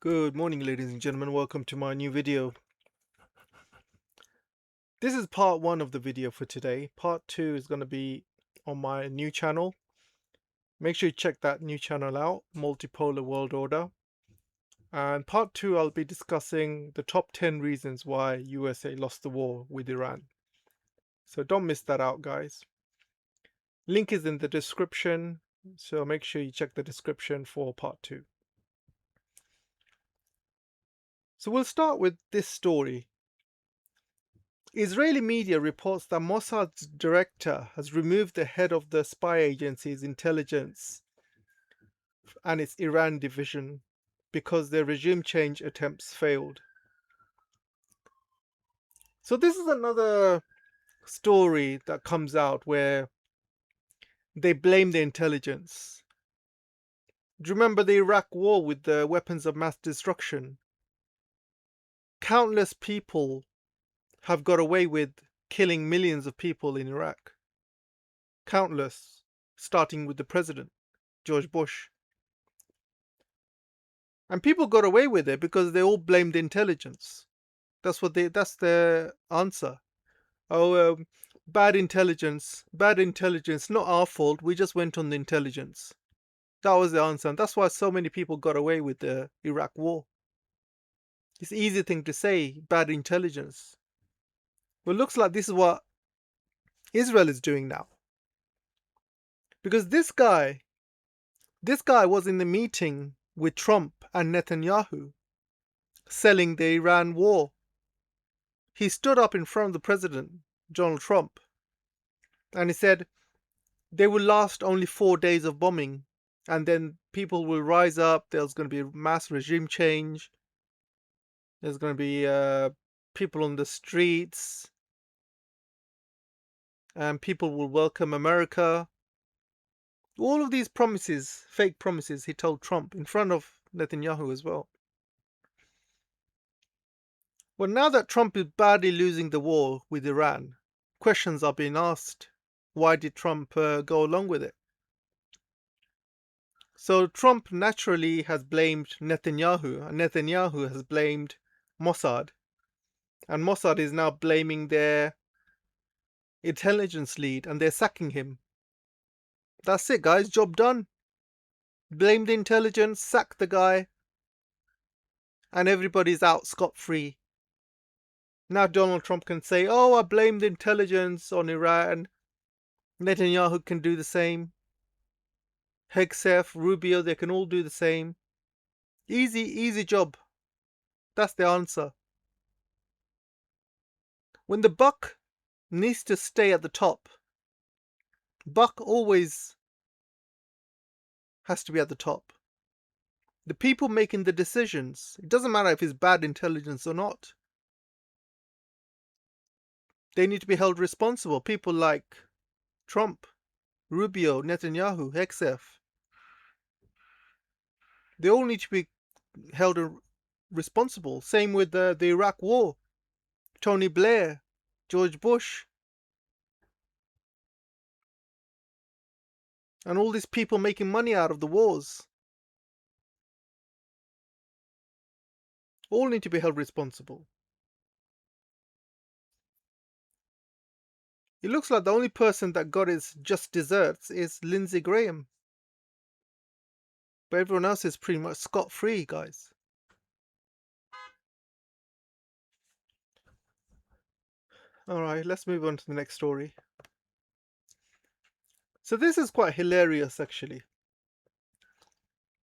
Good morning, ladies and gentlemen. Welcome to my new video. This is part one of the video for today. Part two is going to be on my new channel. Make sure you check that new channel out, Multipolar World Order. And part two, I'll be discussing the top 10 reasons why USA lost the war with Iran. So don't miss that out, guys. Link is in the description, so make sure you check the description for part two. So we'll start with this story. Israeli media reports that Mossad's director has removed the head of the spy agency's intelligence and its Iran division because their regime change attempts failed. So this is another story that comes out where they blame the intelligence. Do you remember the Iraq war with the weapons of mass destruction? Countless people have got away with killing millions of people in Iraq. Countless, starting with the president, George Bush. And people got away with it because they all blamed intelligence. That's their answer. Oh, bad intelligence, not our fault. We just went on the intelligence. That was the answer. And that's why so many people got away with the Iraq war. It's an easy thing to say, bad intelligence. Well, it looks like this is what Israel is doing now. Because this guy was in the meeting with Trump and Netanyahu selling the Iran war. He stood up in front of the president, Donald Trump, and he said they will last only 4 days of bombing, and then people will rise up. There's going to be mass regime change. There's going to be people on the streets, and people will welcome America. All of these promises, fake promises, he told Trump in front of Netanyahu as well. Well, now that Trump is badly losing the war with Iran, questions are being asked. Why did Trump go along with it? So Trump naturally has blamed Netanyahu, and Netanyahu has blamed Mossad. And Mossad is now blaming their intelligence lead, and they're sacking him. That's it, guys. Job done. Blame the intelligence, sack the guy, and everybody's out scot-free. Now Donald Trump can say, oh, I blame the intelligence on Iran. Netanyahu can do the same. Hegseth, Rubio, they can all do the same. Easy job. That's the answer. When the buck needs to stay at the top, buck always has to be at the top. The people making the decisions, it doesn't matter if it's bad intelligence or not. They need to be held responsible. People like Trump, Rubio, Netanyahu, Hegseth. They all need to be held responsible. Same with the Iraq war. Tony Blair, George Bush. And all these people making money out of the wars. All need to be held responsible. It looks like the only person that got his just desserts is Lindsey Graham. But everyone else is pretty much scot-free, guys. Alright, let's move on to the next story. So this is quite hilarious, actually.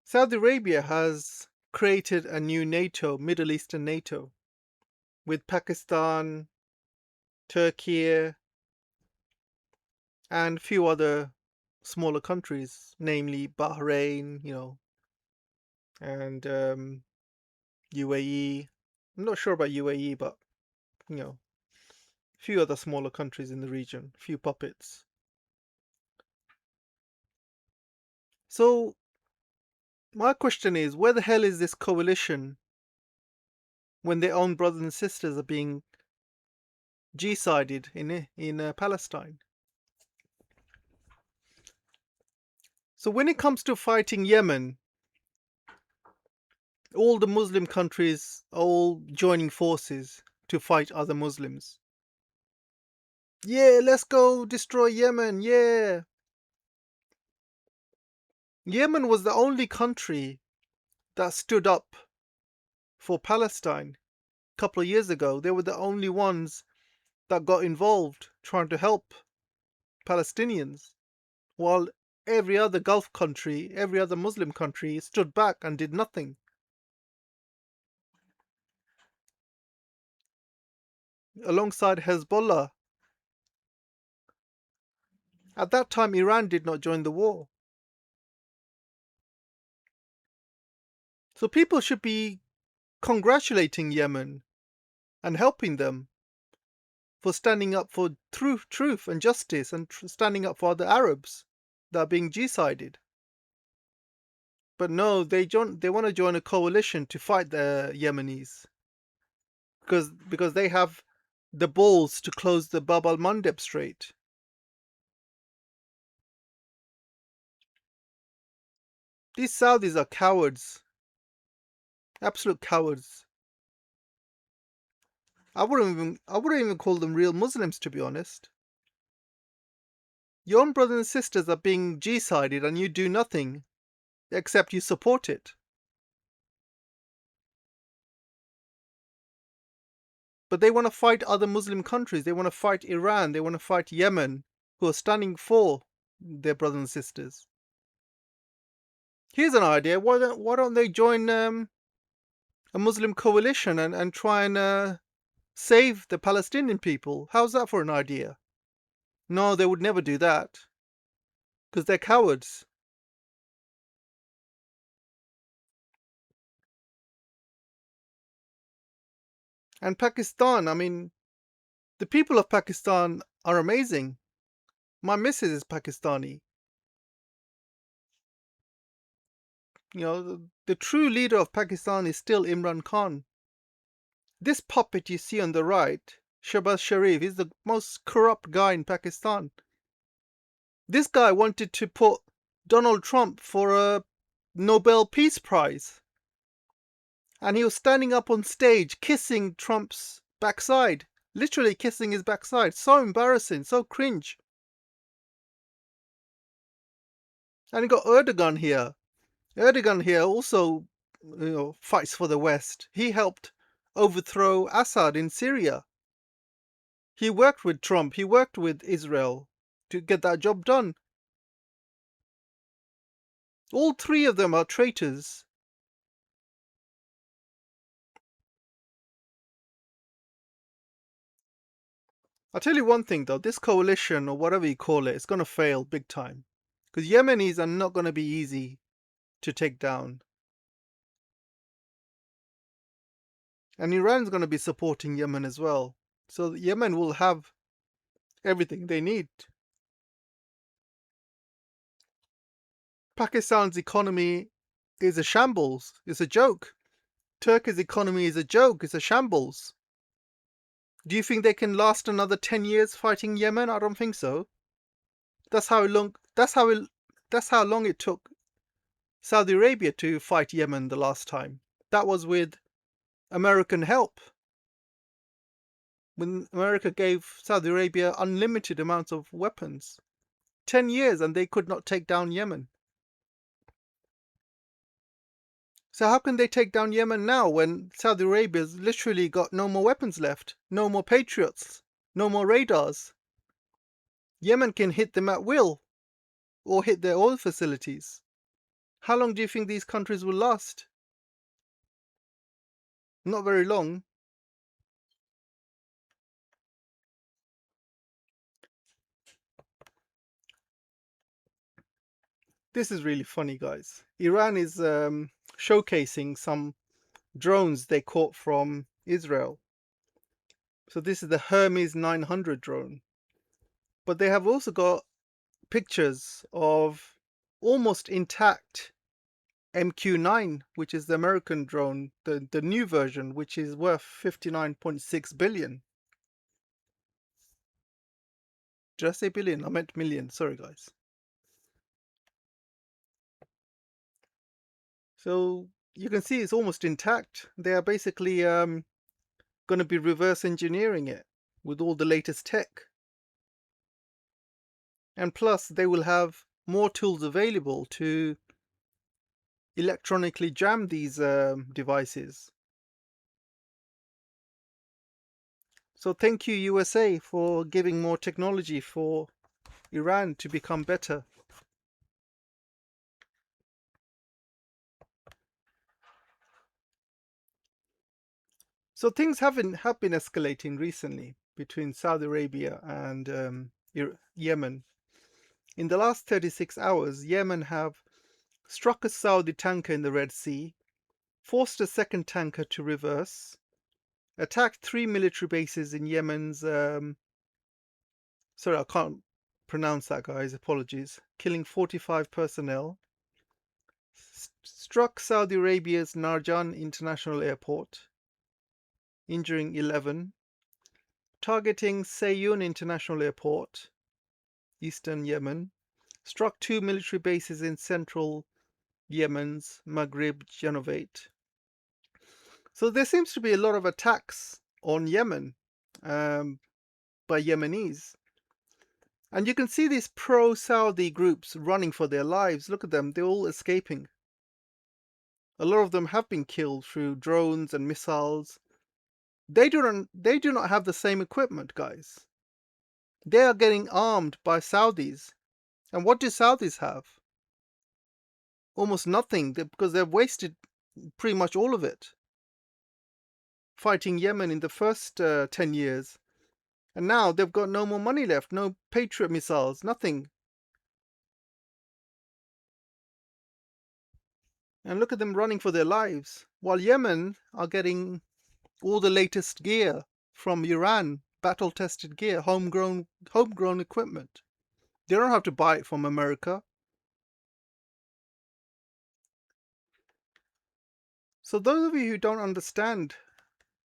Saudi Arabia has created a new NATO, Middle Eastern NATO, with Pakistan, Turkey, and a few other smaller countries, namely Bahrain, and UAE. I'm not sure about UAE, but a few other smaller countries in the region, a few puppets. So my question is, where the hell is this coalition when their own brothers and sisters are being genocided in Palestine? So when it comes to fighting Yemen, All the Muslim countries are all joining forces to fight other Muslims. Yeah, let's go destroy Yemen. Yeah. Yemen was the only country that stood up for Palestine a couple of years ago. They were the only ones that got involved trying to help Palestinians, while every other Gulf country, every other Muslim country stood back and did nothing. Alongside Hezbollah, at that time Iran did not join the war. So people should be congratulating Yemen and helping them for standing up for truth and justice and standing up for the Arabs that are being G-sided. But no, they want to join a coalition to fight the Yemenis because they have the balls to close the Bab al-Mandeb Strait. These Saudis are cowards, absolute cowards. I wouldn't even call them real Muslims, to be honest. Your own brothers and sisters are being G-sided and you do nothing except you support it. But they want to fight other Muslim countries. They want to fight Iran. They want to fight Yemen, who are standing for their brothers and sisters. Here's an idea. Why don't they join a Muslim coalition and try and save the Palestinian people? How's that for an idea? No, they would never do that because they're cowards. And Pakistan, I mean, the people of Pakistan are amazing. My missus is Pakistani. You know, the true leader of Pakistan is still Imran Khan. This puppet you see on the right, Shehbaz Sharif, is the most corrupt guy in Pakistan. This guy wanted to put Donald Trump for a Nobel Peace Prize. And he was standing up on stage kissing Trump's backside. Literally kissing his backside. So embarrassing, so cringe. And you got Erdogan here. Erdogan here also, fights for the West. He helped overthrow Assad in Syria. He worked with Trump. He worked with Israel to get that job done. All three of them are traitors. I'll tell you one thing though, this coalition or whatever you call it, is going to fail big time. Because Yemenis are not going to be easy to take down. And Iran's going to be supporting Yemen as well. So Yemen will have everything they need. Pakistan's economy is a shambles. It's a joke. Turkey's economy is a joke. It's a shambles. Do you think they can last another 10 years fighting Yemen? I don't think so. That's how long it took Saudi Arabia to fight Yemen the last time. That was with American help. When America gave Saudi Arabia unlimited amounts of weapons. 10 years and they could not take down Yemen. So how can they take down Yemen now when Saudi Arabia's literally got no more weapons left? No more patriots? No more radars? Yemen can hit them at will or hit their oil facilities. How long do you think these countries will last? Not very long. This is really funny, guys. Iran is showcasing some drones they caught from Israel. So this is the Hermes 900 drone. But they have also got pictures of almost intact MQ-9, which is the American drone, the new version, which is worth 59.6 billion. Did I say billion? I meant million. Sorry, guys. So you can see it's almost intact. They are basically going to be reverse engineering it with all the latest tech. And plus, they will have more tools available to electronically jam these devices. So thank you, USA, for giving more technology for Iran to become better. So things have been escalating recently between Saudi Arabia and Yemen. In the last 36 hours, Yemen have struck a Saudi tanker in the Red Sea, forced a second tanker to reverse, attacked 3 military bases in Yemen's sorry, I can't pronounce that, guys, apologies, killing 45 personnel, struck Saudi Arabia's Narjan International Airport, injuring 11, targeting Sayyun International Airport, eastern Yemen, struck 2 military bases in central Yemen's Maghrib Genovate. So there seems to be a lot of attacks on Yemen by Yemenis. And you can see these pro-Saudi groups running for their lives. Look at them, they're all escaping. A lot of them have been killed through drones and missiles. They do not have the same equipment, guys. They are getting armed by Saudis. And what do Saudis have? Almost nothing, because they've wasted pretty much all of it fighting Yemen in the first 10 years. And now they've got no more money left, no Patriot missiles, nothing. And look at them running for their lives, while Yemen are getting all the latest gear from Iran, battle-tested gear, homegrown equipment. They don't have to buy it from America. So those of you who don't understand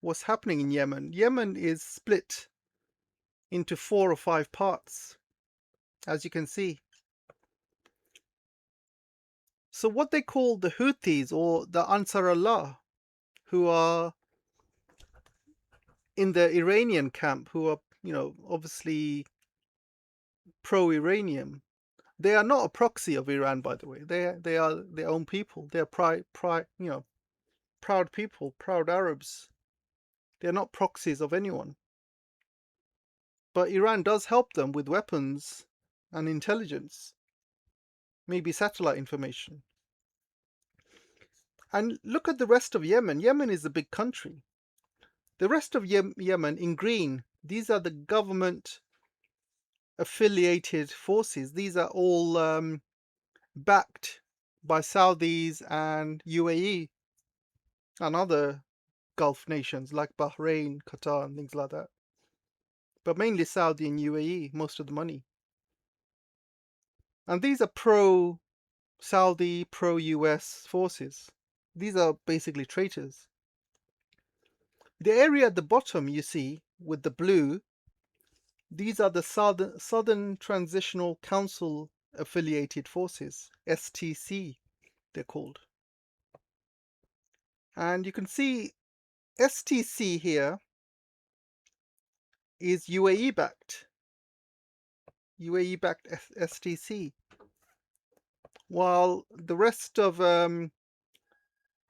what's happening in Yemen, Yemen is split into 4 or 5 parts, as you can see. So what they call the Houthis, or the Ansar Allah, who are in the Iranian camp, who are, obviously pro-Iranian. They are not a proxy of Iran, by the way. They are their own people. They are proud people, proud Arabs. They are not proxies of anyone. But Iran does help them with weapons and intelligence, maybe satellite information. And look at the rest of Yemen. Yemen is a big country. The rest of Yemen in green, these are the government affiliated forces. These are all backed by Saudis and UAE and other Gulf nations like Bahrain, Qatar, and things like that. But mainly Saudi and UAE, most of the money. And these are pro-Saudi, pro-US forces. These are basically traitors. The area at the bottom you see with the blue, these are the Southern Transitional Council affiliated forces, STC they're called. And you can see STC here is UAE backed. UAE backed STC. While the rest of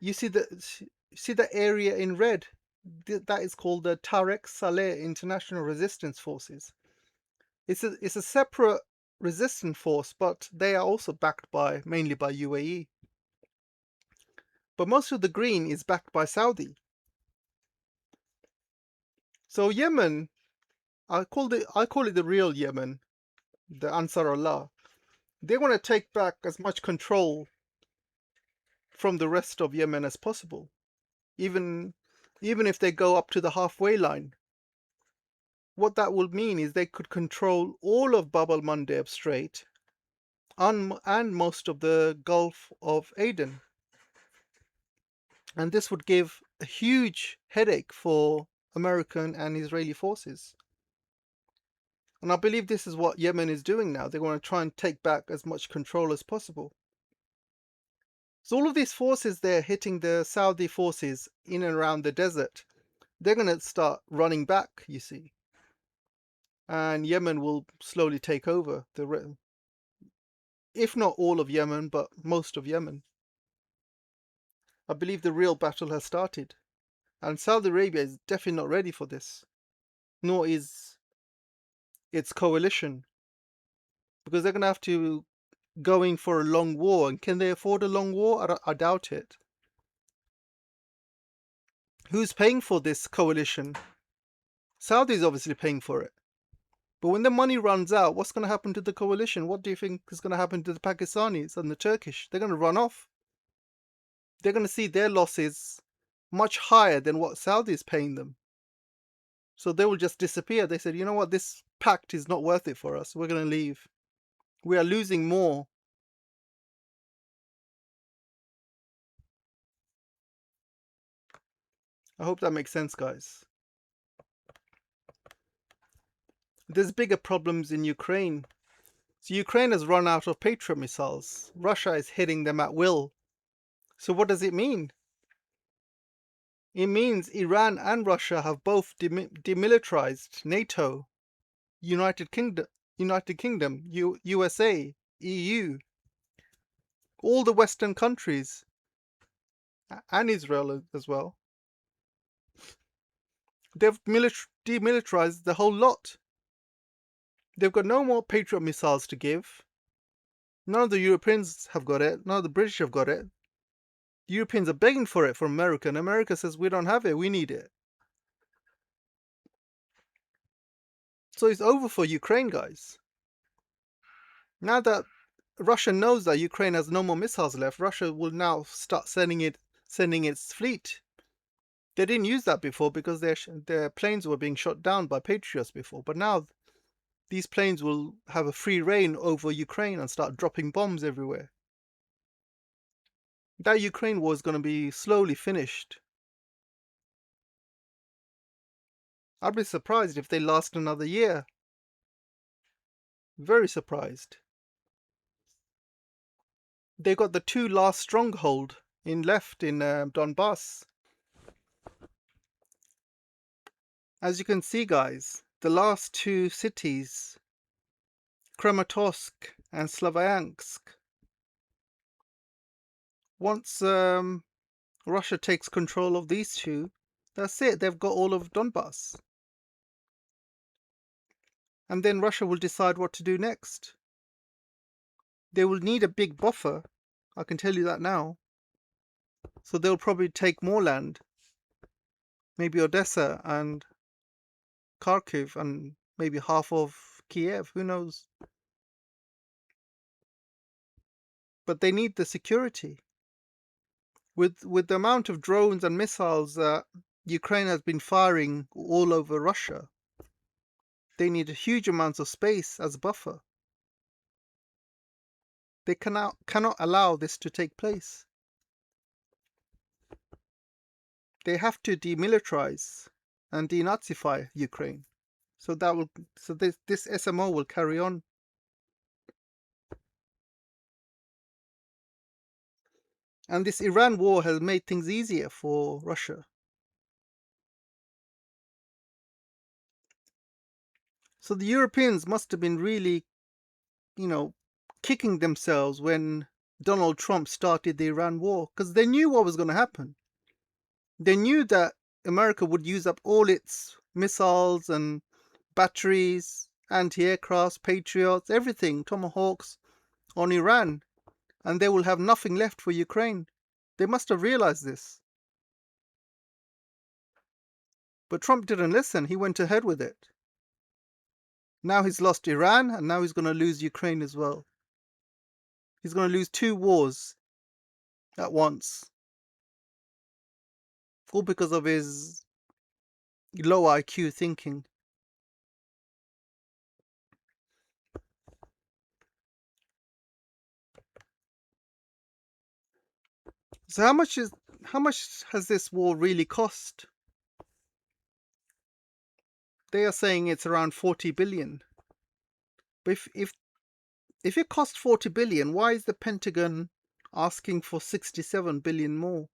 you see the area in red, that is called the Tariq Saleh International Resistance Forces. It's a separate resistance force, but they are also backed mainly by UAE. But most of the green is backed by Saudi. So Yemen, I call it the real Yemen, the Ansar Allah. They want to take back as much control from the rest of Yemen as possible, even if they go up to the halfway line. What that will mean is they could control all of Bab al-Mandeb Strait and most of the Gulf of Aden. And this would give a huge headache for American and Israeli forces. And I believe this is what Yemen is doing now. They want to try and take back as much control as possible. So all of these forces there hitting the Saudi forces in and around the desert, they're going to start running back, you see. And Yemen will slowly take over, if not all of Yemen, but most of Yemen. I believe the real battle has started. And Saudi Arabia is definitely not ready for this, nor is its coalition, because they're going to have to go in for a long war. And can they afford a long war? I doubt it. Who's paying for this coalition? Saudi is obviously paying for it. But when the money runs out, what's going to happen to the coalition? What do you think is going to happen to the Pakistanis and the Turkish? They're going to run off. They're going to see their losses much higher than what Saudi is paying them. So they will just disappear. They said, you know what, this pact is not worth it for us. We're going to leave. We are losing more. I hope that makes sense, guys. There's bigger problems in Ukraine. So Ukraine has run out of Patriot missiles. Russia is hitting them at will. So what does it mean? It means Iran and Russia have both demilitarized NATO, United Kingdom, USA, EU, all the Western countries, and Israel as well. They've demilitarized the whole lot. They've got no more Patriot missiles to give. None of the Europeans have got it. None of the British have got it. The Europeans are begging for it from America, and America says, we don't have it, we need it. So it's over for Ukraine, guys. Now that Russia knows that Ukraine has no more missiles left, Russia will now start sending its fleet. They didn't use that before because their planes were being shot down by patriots before, but now these planes will have a free reign over Ukraine and start dropping bombs everywhere. That Ukraine war is going to be slowly finished. I'd be surprised if they last another year. Very surprised. They got the two last stronghold left in Donbass. As you can see, guys, the last two cities, Kramatorsk and Slavyansk, once Russia takes control of these two, that's it. They've got all of Donbass. And then Russia will decide what to do next. They will need a big buffer, I can tell you that now. So they'll probably take more land, maybe Odessa and Kharkiv and maybe half of Kiev, who knows. But they need the security. With the amount of drones and missiles that Ukraine has been firing all over Russia, they need huge amounts of space as a buffer. They cannot allow this to take place. They have to demilitarize and denazify Ukraine. So this SMO will carry on. And this Iran war has made things easier for Russia. So the Europeans must have been really, kicking themselves when Donald Trump started the Iran war, because they knew what was going to happen. They knew that America would use up all its missiles and batteries, anti-aircraft, patriots, everything, tomahawks, on Iran, and they will have nothing left for Ukraine. They must have realized this. But Trump didn't listen. He went ahead with it. Now he's lost Iran, and now he's going to lose Ukraine as well. He's going to lose two wars at once. All because of his low IQ thinking. So how much has this war really cost? They are saying it's around 40 billion. But if it cost 40 billion, why is the Pentagon asking for 67 billion more.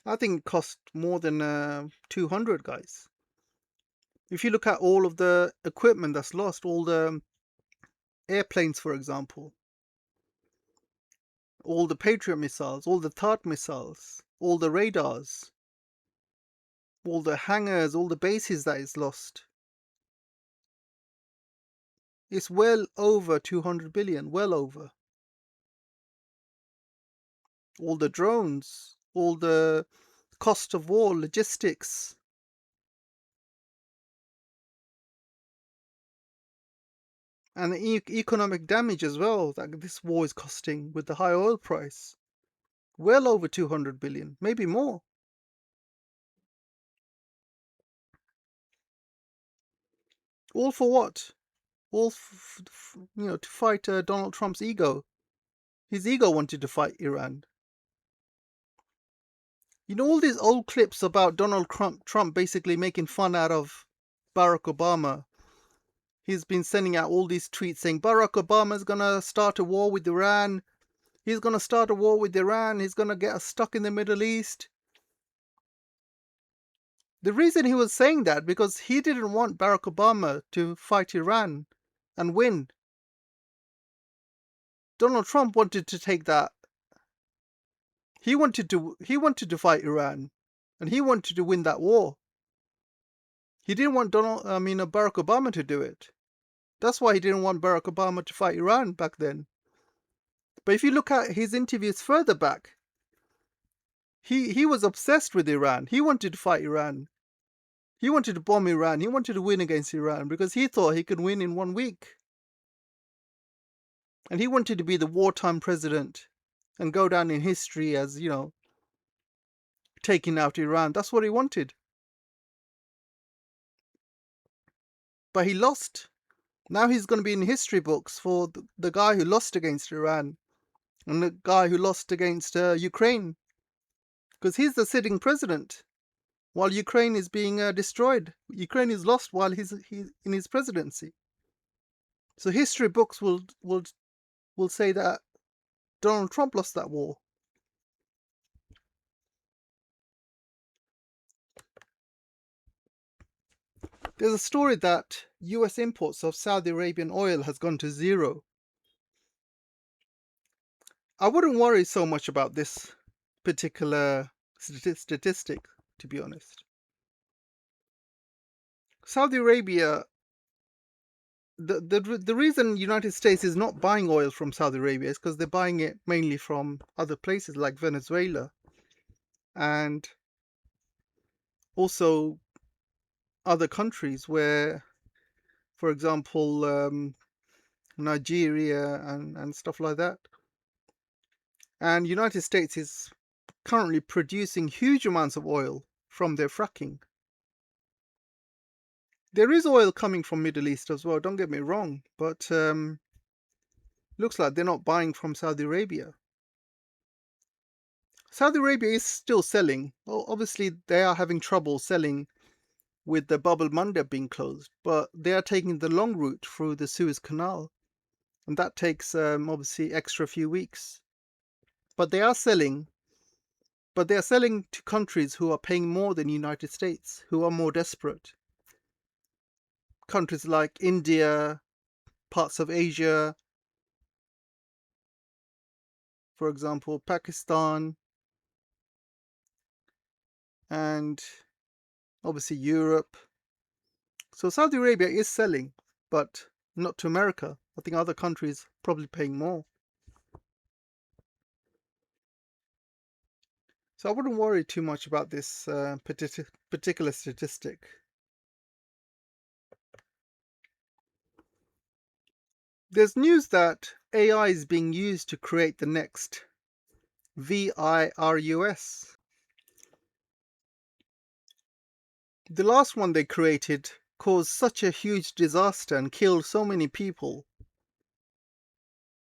I think it cost more than 200, guys. If you look at all of the equipment that's lost, all the airplanes, for example, all the Patriot missiles, all the THAAD missiles, all the radars, all the hangars, all the bases that is lost, it's well over 200 billion, well over. All the drones, all the cost of war, logistics. And the economic damage as well that this war is costing with the high oil price. Well over 200 billion, maybe more. All for what? All, to fight Donald Trump's ego. His ego wanted to fight Iran. All these old clips about Donald Trump basically making fun out of Barack Obama. He's been sending out all these tweets saying Barack Obama's going to start a war with Iran. He's going to start a war with Iran. He's going to get us stuck in the Middle East. The reason he was saying that because he didn't want Barack Obama to fight Iran and win. Donald Trump wanted to take that. He wanted to fight Iran, and he wanted to win that war. He didn't want Barack Obama to do it. That's why he didn't want Barack Obama to fight Iran back then. But if you look at his interviews further back, he was obsessed with Iran. He wanted to fight Iran. He wanted to bomb Iran. He wanted to win against Iran because he thought he could win in 1 week. And he wanted to be the wartime president and go down in history as, taking out Iran. That's what he wanted. But he lost. Now he's going to be in history books for the guy who lost against Iran and the guy who lost against Ukraine. Because he's the sitting president while Ukraine is being destroyed. Ukraine is lost while he's in his presidency. So history books will say that Donald Trump lost that war. There's a story that US imports of Saudi Arabian oil has gone to zero. I wouldn't worry so much about this particular statistic, to be honest. Saudi Arabia, the reason United States is not buying oil from Saudi Arabia is because they're buying it mainly from other places like Venezuela and also other countries where, for example, Nigeria and stuff like that. And United States is currently producing huge amounts of oil from their fracking. There is oil coming from Middle East as well, don't get me wrong, but looks like they're not buying from Saudi Arabia. Saudi Arabia is still selling. Well, obviously they are having trouble selling with the Bab el-Mandeb being closed, but they are taking the long route through the Suez Canal, and that takes obviously extra few weeks. But they are selling to countries who are paying more than the United States, who are more desperate. Countries like India, parts of Asia, for example, Pakistan, and obviously Europe. So Saudi Arabia is selling, but not to America. I think other countries probably paying more. So I wouldn't worry too much about this particular statistic. There's news that AI is being used to create the next virus. The last one they created caused such a huge disaster and killed so many people.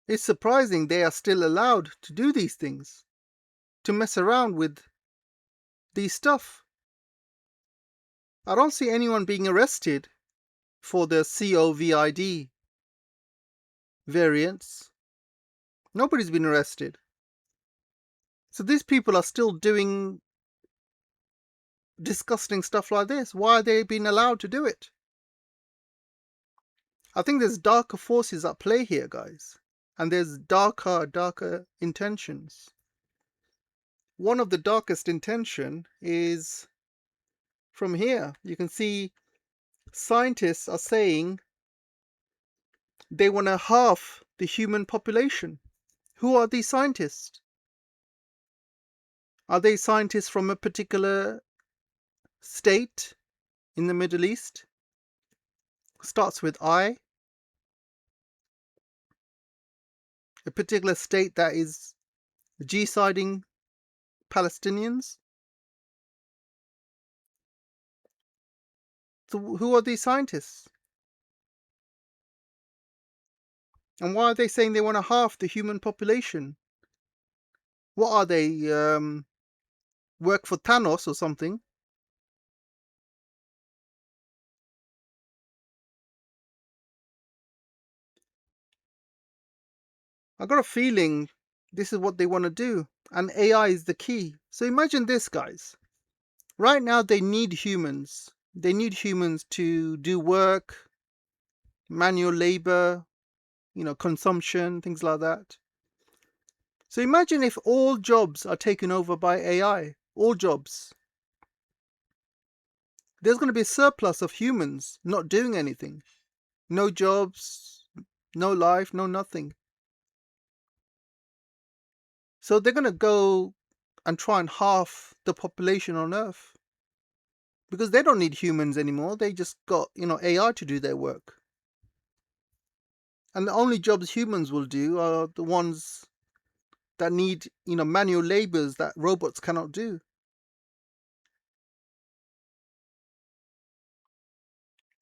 It's surprising they are still allowed to do these things, to mess around with these stuff. I don't see anyone being arrested for the COVID. variants. Nobody's been arrested. So these people are still doing disgusting stuff like this. Why are they being allowed to do it? I think there's darker forces at play here, guys. And there's darker intentions. One of the darkest intention is from here. You can see scientists are saying they want to halve the human population. Who are these scientists? Are they scientists from a particular state in the Middle East? Starts with I. A particular state that is genociding Palestinians? So who are these scientists? And why are they saying they want to halve the human population? What are they, work for Thanos or something? I got a feeling this is what they want to do. And AI is the key. So imagine this, guys. Right now they need humans. They need humans to do work, manual labor, consumption, things like that. So imagine if all jobs are taken over by AI. All jobs. There's going to be a surplus of humans not doing anything. No jobs, no life, no nothing. So they're going to go and try and halve the population on Earth. Because they don't need humans anymore. They just got, AI to do their work. And the only jobs humans will do are the ones that need, manual labors that robots cannot do.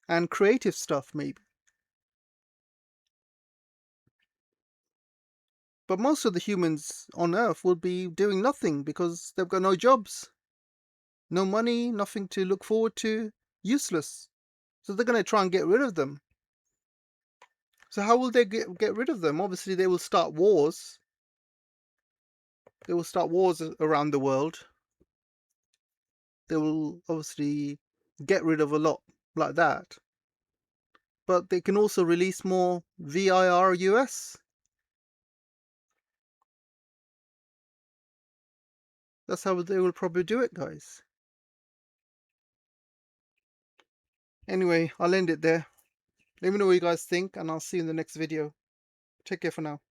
And creative stuff, maybe. But most of the humans on Earth will be doing nothing because they've got no jobs. No money, nothing to look forward to. Useless. So they're going to try and get rid of them. So how will they get rid of them? Obviously, they will start wars. They will start wars around the world. They will obviously get rid of a lot like that. But they can also release more VIRUS. That's how they will probably do it, guys. Anyway, I'll end it there. Let me know what you guys think, and I'll see you in the next video. Take care for now.